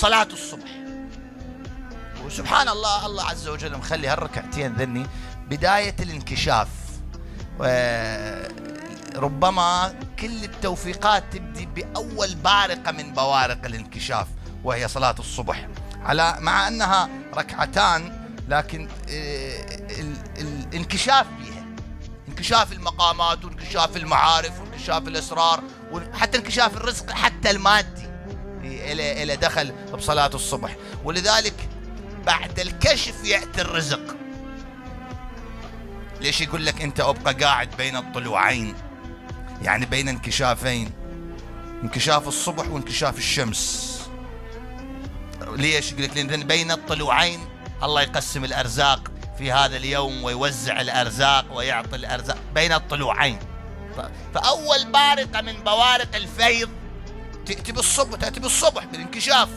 صلاة الصبح. وسبحان الله، الله عز وجل مخلي هالركعتين ذني بداية الانكشاف. ربما كل التوفيقات تبدي بأول بارقة من بوارق الانكشاف، وهي صلاة الصبح، مع أنها ركعتان، لكن الانكشاف بها، انكشاف المقامات وانكشاف المعارف وانكشاف الأسرار وحتى انكشاف الرزق حتى المادي إلى دخل بصلاة الصبح. ولذلك بعد الكشف يأتي الرزق. ليش يقول لك أنت أبقى قاعد بين الطلوعين، يعني بين انكشافين، انكشاف الصبح وانكشاف الشمس. ليش يقول لك؟ لأن بين الطلوعين الله يقسم الأرزاق في هذا اليوم ويوزع الأرزاق ويعطي الأرزاق بين الطلوعين. فأول بارقة من بوارق الفيض تأتي بالصبح، بالانكشاف.